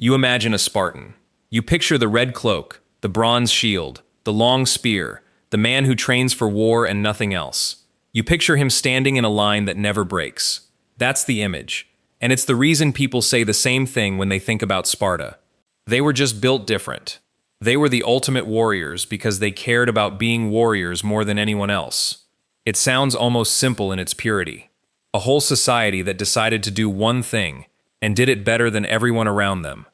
You imagine a Spartan. You picture the red cloak, the bronze shield, the long spear, the man who trains for war and nothing else. You picture him standing in a line that never breaks. That's the image. And it's the reason people say the same thing when they think about Sparta. They were just built different. They were the ultimate warriors because they cared about being warriors more than anyone else. It sounds almost simple in its purity. A whole society that decided to do one thing and did it better than everyone around them.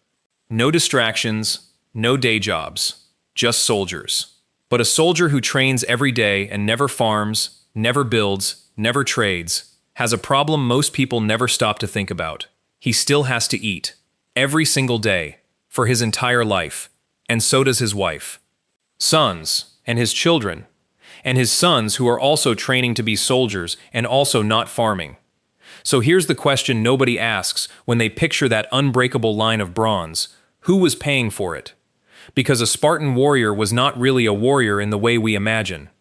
No distractions, no day jobs, just soldiers. But a soldier who trains every day and never farms, never builds, never trades, has a problem most people never stop to think about. He still has to eat. Every single day. For his entire life. And so does his wife. Sons, and his children. And his sons who are also training to be soldiers and also not farming. So here's the question nobody asks when they picture that unbreakable line of bronze. Who was paying for it? Because a Spartan warrior was not really a warrior in the way we imagine.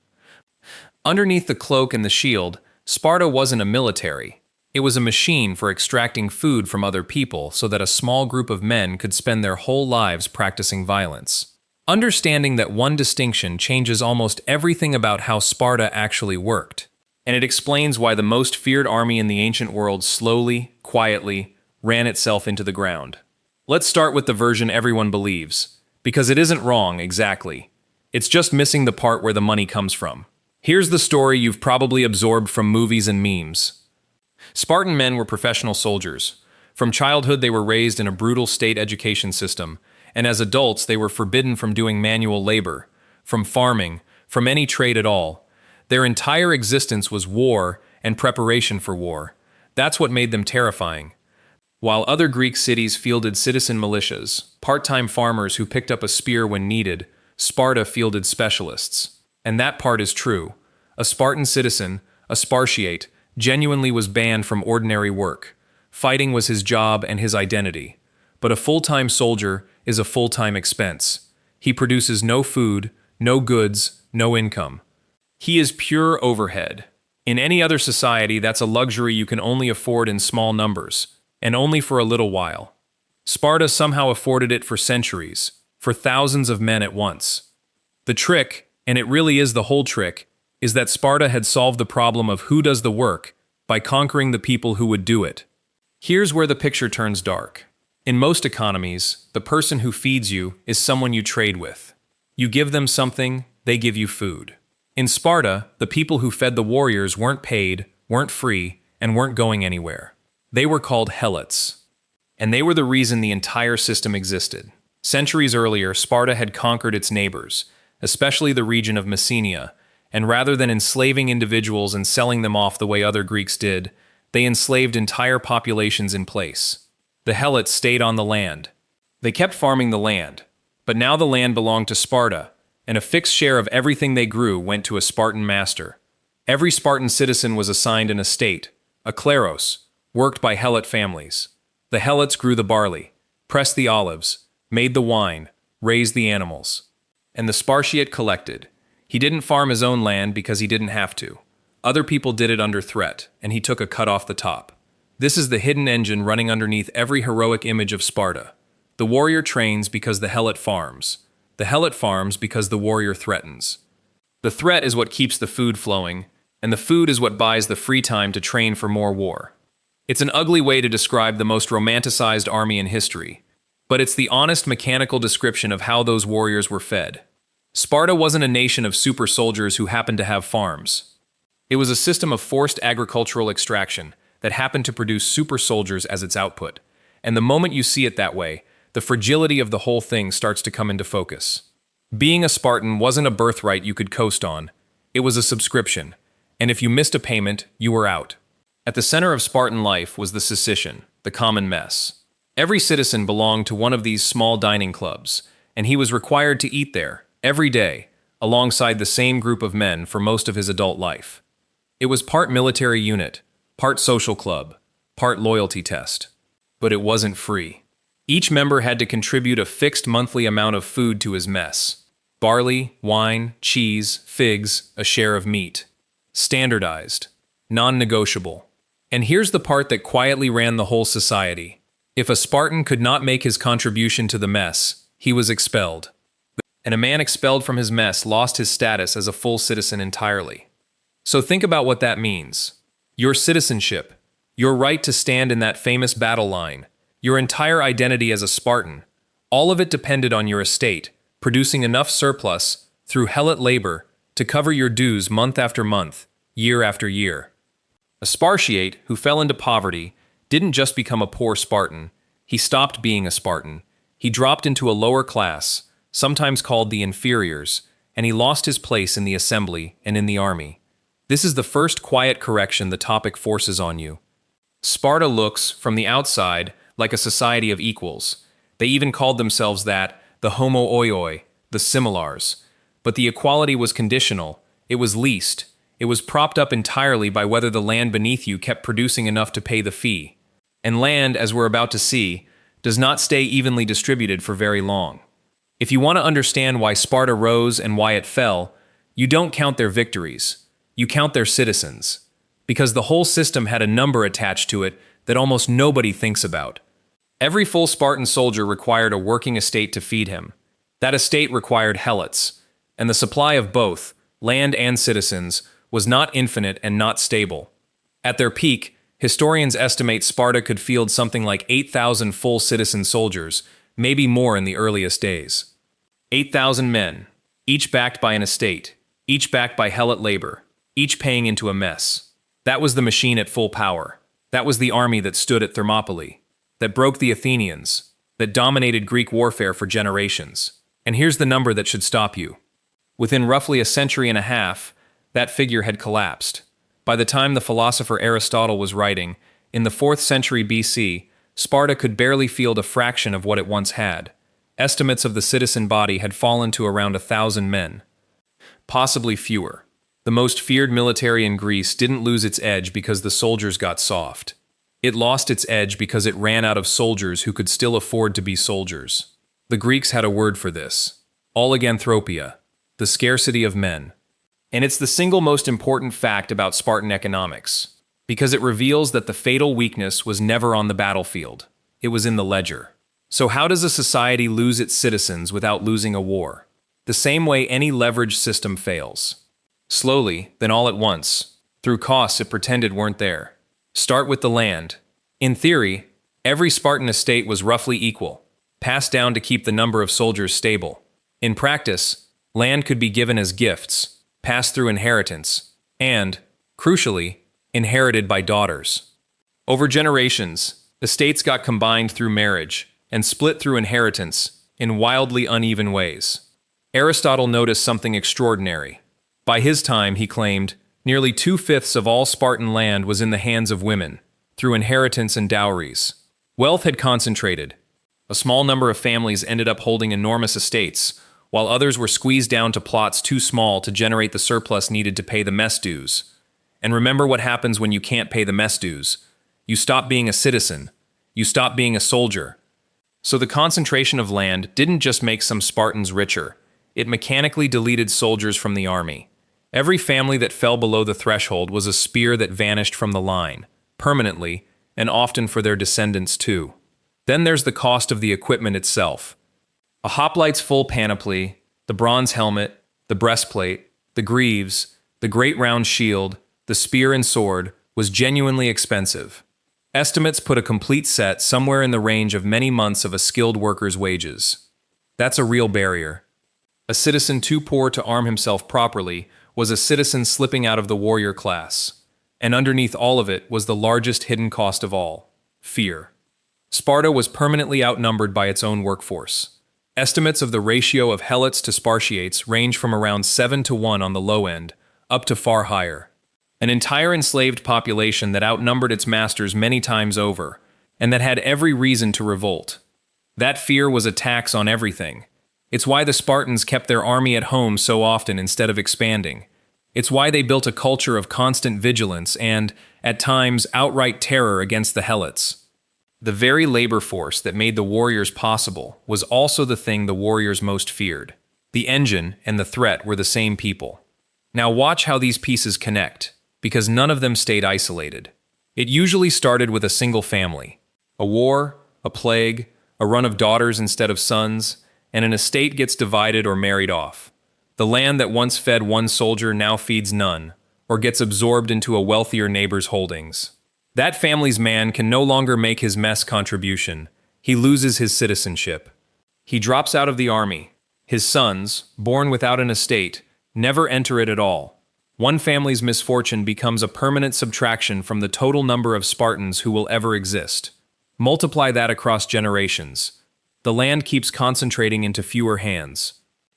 Underneath the cloak and the shield, Sparta wasn't a military. It was a machine for extracting food from other people so that a small group of men could spend their whole lives practicing violence. Understanding that one distinction changes almost everything about how Sparta actually worked. And it explains why the most feared army in the ancient world slowly, quietly, ran itself into the ground. Let's start with the version everyone believes, because it isn't wrong exactly. It's just missing the part where the money comes from. Here's the story you've probably absorbed from movies and memes. Spartan men were professional soldiers. From childhood they were raised in a brutal state education system, and as adults they were forbidden from doing manual labor, from farming, from any trade at all. Their entire existence was war and preparation for war. That's what made them terrifying. While other Greek cities fielded citizen militias, part-time farmers who picked up a spear when needed, Sparta fielded specialists. And that part is true. A Spartan citizen, a Spartiate, genuinely was banned from ordinary work. Fighting was his job and his identity. But a full-time soldier is a full-time expense. He produces no food, no goods, no income. He is pure overhead. In any other society, that's a luxury you can only afford in small numbers, and only for a little while. Sparta somehow afforded it for centuries, for thousands of men at once. The trick, and it really is the whole trick, is that Sparta had solved the problem of who does the work by conquering the people who would do it. Here's where the picture turns dark. In most economies, the person who feeds you is someone you trade with. You give them something, they give you food. In Sparta, the people who fed the warriors weren't paid, weren't free, and weren't going anywhere. They were called Helots. And they were the reason the entire system existed. Centuries earlier, Sparta had conquered its neighbors, especially the region of Messenia, and rather than enslaving individuals and selling them off the way other Greeks did, they enslaved entire populations in place. The Helots stayed on the land. They kept farming the land, but now the land belonged to Sparta, and a fixed share of everything they grew went to a Spartan master. Every Spartan citizen was assigned an estate, a kleros, worked by Helot families. The Helots grew the barley, pressed the olives, made the wine, raised the animals. And the Spartiate collected. He didn't farm his own land because he didn't have to. Other people did it under threat, and he took a cut off the top. This is the hidden engine running underneath every heroic image of Sparta. The warrior trains because the Helot farms. The Helot farms because the warrior threatens. The threat is what keeps the food flowing, and the food is what buys the free time to train for more war. It's an ugly way to describe the most romanticized army in history, but it's the honest mechanical description of how those warriors were fed. Sparta wasn't a nation of super soldiers who happened to have farms. It was a system of forced agricultural extraction that happened to produce super soldiers as its output. And the moment you see it that way, the fragility of the whole thing starts to come into focus. Being a Spartan wasn't a birthright you could coast on. It was a subscription. And if you missed a payment, you were out. At the center of Spartan life was the Citizenship, the common mess. Every citizen belonged to one of these small dining clubs, and he was required to eat there, every day, alongside the same group of men for most of his adult life. It was part military unit, part social club, part loyalty test. But it wasn't free. Each member had to contribute a fixed monthly amount of food to his mess. Barley, wine, cheese, figs, a share of meat. Standardized. Non-negotiable. And here's the part that quietly ran the whole society. If a Spartan could not make his contribution to the mess, he was expelled. And a man expelled from his mess lost his status as a full citizen entirely. So think about what that means. Your citizenship, your right to stand in that famous battle line, your entire identity as a Spartan, all of it depended on your estate, producing enough surplus through helot labor to cover your dues month after month, year after year. A Spartiate who fell into poverty didn't just become a poor Spartan, he stopped being a Spartan. He dropped into a lower class, sometimes called the inferiors, and he lost his place in the assembly and in the army. This is the first quiet correction the topic forces on you. Sparta looks, from the outside, like a society of equals. They even called themselves that, the homo oioi, the similars. But the equality was conditional, it was leased, it was propped up entirely by whether the land beneath you kept producing enough to pay the fee. And land, as we're about to see, does not stay evenly distributed for very long. If you want to understand why Sparta rose and why it fell, you don't count their victories, you count their citizens. Because the whole system had a number attached to it that almost nobody thinks about. Every full Spartan soldier required a working estate to feed him. That estate required helots, and the supply of both, land and citizens, was not infinite and not stable. At their peak, historians estimate Sparta could field something like 8,000 full citizen soldiers, maybe more in the earliest days. 8,000 men, each backed by an estate, each backed by helot labor, each paying into a mess. That was the machine at full power. That was the army that stood at Thermopylae, that broke the Athenians, that dominated Greek warfare for generations. And here's the number that should stop you. Within roughly a century and a half, that figure had collapsed. By the time the philosopher Aristotle was writing, in the 4th century BC, Sparta could barely field a fraction of what it once had. Estimates of the citizen body had fallen to around 1,000 men. Possibly fewer. The most feared military in Greece didn't lose its edge because the soldiers got soft. It lost its edge because it ran out of soldiers who could still afford to be soldiers. The Greeks had a word for this: oliganthropia, the scarcity of men. And it's the single most important fact about Spartan economics, because it reveals that the fatal weakness was never on the battlefield. It was in the ledger. So how does a society lose its citizens without losing a war? The same way any leveraged system fails. Slowly, then all at once, through costs it pretended weren't there. Start with the land. In theory, every Spartan estate was roughly equal, passed down to keep the number of soldiers stable. In practice, land could be given as gifts, passed through inheritance, and, crucially, inherited by daughters. Over generations, estates got combined through marriage and split through inheritance in wildly uneven ways. Aristotle noticed something extraordinary. By his time, he claimed, nearly 2/5 of all Spartan land was in the hands of women, through inheritance and dowries. Wealth had concentrated. A small number of families ended up holding enormous estates, while others were squeezed down to plots too small to generate the surplus needed to pay the mess dues. And remember what happens when you can't pay the mess dues. You stop being a citizen. You stop being a soldier. So the concentration of land didn't just make some Spartans richer. It mechanically deleted soldiers from the army. Every family that fell below the threshold was a spear that vanished from the line, permanently, and often for their descendants too. Then there's the cost of the equipment itself. A hoplite's full panoply, the bronze helmet, the breastplate, the greaves, the great round shield, the spear and sword, was genuinely expensive. Estimates put a complete set somewhere in the range of many months of a skilled worker's wages. That's a real barrier. A citizen too poor to arm himself properly was a citizen slipping out of the warrior class. And underneath all of it was the largest hidden cost of all: fear. Sparta was permanently outnumbered by its own workforce. Estimates of the ratio of Helots to Spartiates range from around 7-1 on the low end, up to far higher. An entire enslaved population that outnumbered its masters many times over, and that had every reason to revolt. That fear was a tax on everything. It's why the Spartans kept their army at home so often instead of expanding. It's why they built a culture of constant vigilance and, at times, outright terror against the Helots. The very labor force that made the warriors possible was also the thing the warriors most feared. The engine and the threat were the same people. Now watch how these pieces connect, because none of them stayed isolated. It usually started with a single family. A war, a plague, a run of daughters instead of sons, and an estate gets divided or married off. The land that once fed one soldier now feeds none, or gets absorbed into a wealthier neighbor's holdings. That family's man can no longer make his mess contribution. He loses his citizenship. He drops out of the army. His sons, born without an estate, never enter it at all. One family's misfortune becomes a permanent subtraction from the total number of Spartans who will ever exist. Multiply that across generations. The land keeps concentrating into fewer hands.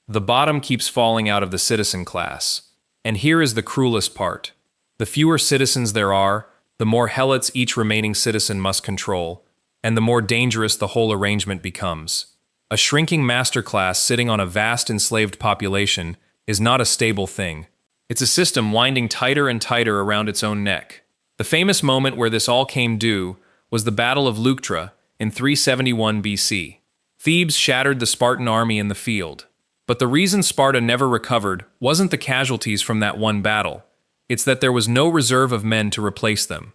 The bottom keeps falling out of the citizen class. And here is the cruelest part. The fewer citizens there are, the more helots each remaining citizen must control, and the more dangerous the whole arrangement becomes. A shrinking master class sitting on a vast enslaved population is not a stable thing. It's a system winding tighter and tighter around its own neck. The famous moment where this all came due was the Battle of Leuctra in 371 BC. Thebes shattered the Spartan army in the field. But the reason Sparta never recovered wasn't the casualties from that one battle. It's that there was no reserve of men to replace them.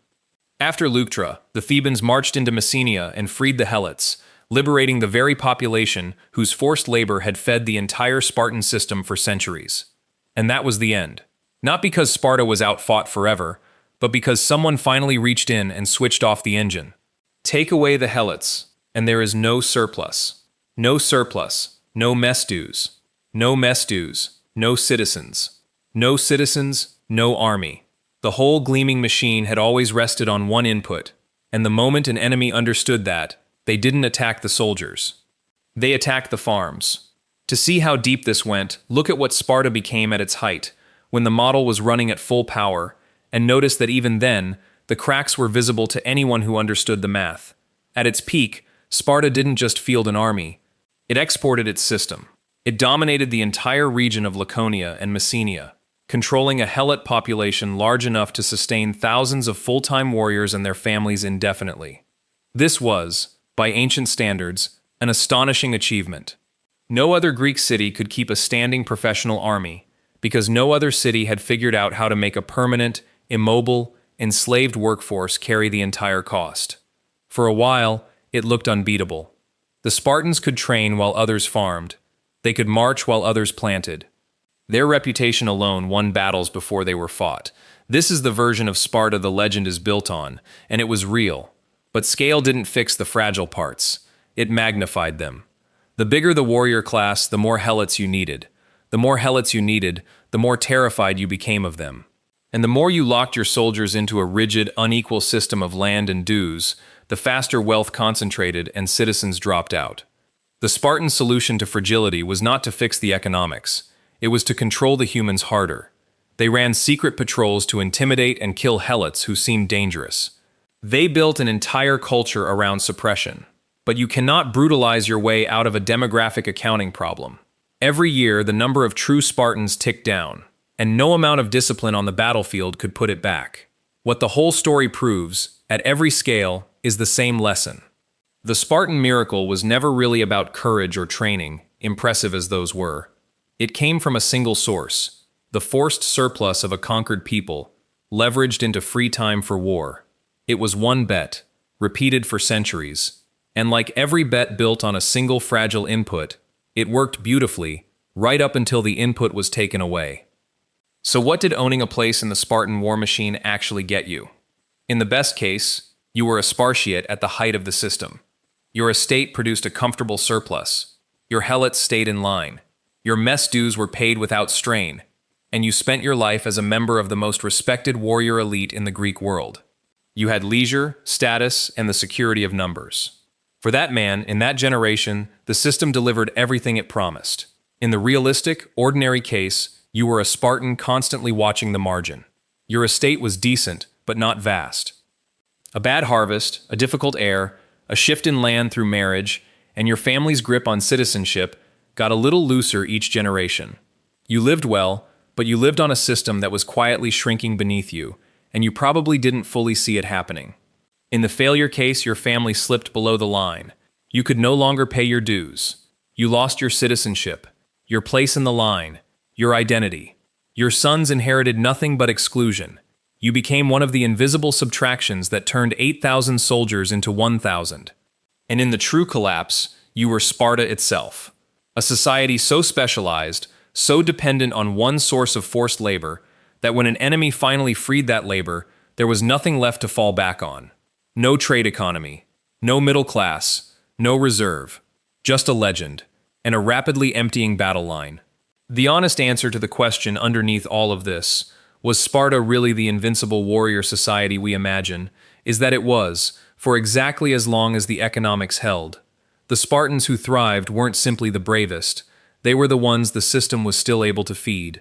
After Leuctra, the Thebans marched into Messenia and freed the Helots, liberating the very population whose forced labor had fed the entire Spartan system for centuries. And that was the end. Not because Sparta was outfought forever, but because someone finally reached in and switched off the engine. Take away the Helots, and there is no surplus. No surplus, no mess dues. No mess dues, no citizens. No citizens, no army. The whole gleaming machine had always rested on one input, and the moment an enemy understood that, they didn't attack the soldiers. They attacked the farms. To see how deep this went, look at what Sparta became at its height, when the model was running at full power, and notice that even then, the cracks were visible to anyone who understood the math. At its peak, Sparta didn't just field an army, it exported its system. It dominated the entire region of Laconia and Messenia, controlling a helot population large enough to sustain thousands of full-time warriors and their families indefinitely. This was, by ancient standards, an astonishing achievement. No other Greek city could keep a standing professional army, because no other city had figured out how to make a permanent, immobile, enslaved workforce carry the entire cost. For a while, it looked unbeatable. The Spartans could train while others farmed. They could march while others planted. Their reputation alone won battles before they were fought. This is the version of Sparta the legend is built on, and it was real. But scale didn't fix the fragile parts. It magnified them. The bigger the warrior class, the more helots you needed. The more helots you needed, the more terrified you became of them. And the more you locked your soldiers into a rigid, unequal system of land and dues, the faster wealth concentrated and citizens dropped out. The Spartan solution to fragility was not to fix the economics. It was to control the humans harder. They ran secret patrols to intimidate and kill helots who seemed dangerous. They built an entire culture around suppression. But you cannot brutalize your way out of a demographic accounting problem. Every year, the number of true Spartans ticked down, and no amount of discipline on the battlefield could put it back. What the whole story proves, at every scale, is the same lesson. The Spartan miracle was never really about courage or training, impressive as those were. It came from a single source, the forced surplus of a conquered people, leveraged into free time for war. It was one bet, repeated for centuries, and like every bet built on a single fragile input, it worked beautifully, right up until the input was taken away. So what did owning a place in the Spartan war machine actually get you? In the best case, you were a Spartiate at the height of the system. Your estate produced a comfortable surplus. Your helots stayed in line. Your mess dues were paid without strain. And you spent your life as a member of the most respected warrior elite in the Greek world. You had leisure, status, and the security of numbers. For that man, in that generation, the system delivered everything it promised. In the realistic, ordinary case, you were a Spartan constantly watching the margin. Your estate was decent, but not vast. A bad harvest, a difficult heir, a shift in land through marriage, and your family's grip on citizenship got a little looser each generation. You lived well, but you lived on a system that was quietly shrinking beneath you, and you probably didn't fully see it happening. In the failure case, your family slipped below the line. You could no longer pay your dues. You lost your citizenship, your place in the line, your identity. Your sons inherited nothing but exclusion. You became one of the invisible subtractions that turned 8,000 soldiers into 1,000. And in the true collapse, you were Sparta itself. A society so specialized, so dependent on one source of forced labor, that when an enemy finally freed that labor, there was nothing left to fall back on. No trade economy, no middle class, no reserve, just a legend, and a rapidly emptying battle line. The honest answer to the question underneath all of this, was Sparta really the invincible warrior society we imagine, is that it was, for exactly as long as the economics held. The Spartans who thrived weren't simply the bravest, they were the ones the system was still able to feed.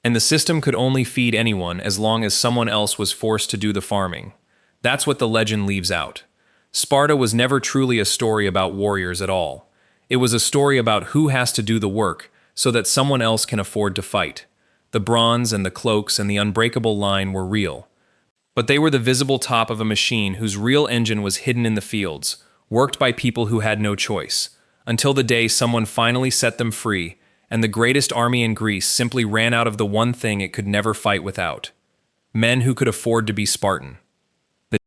And the system could only feed anyone as long as someone else was forced to do the farming. That's what the legend leaves out. Sparta was never truly a story about warriors at all. It was a story about who has to do the work so that someone else can afford to fight. The bronze and the cloaks and the unbreakable line were real. But they were the visible top of a machine whose real engine was hidden in the fields, worked by people who had no choice, until the day someone finally set them free, and the greatest army in Greece simply ran out of the one thing it could never fight without: men who could afford to be Spartan.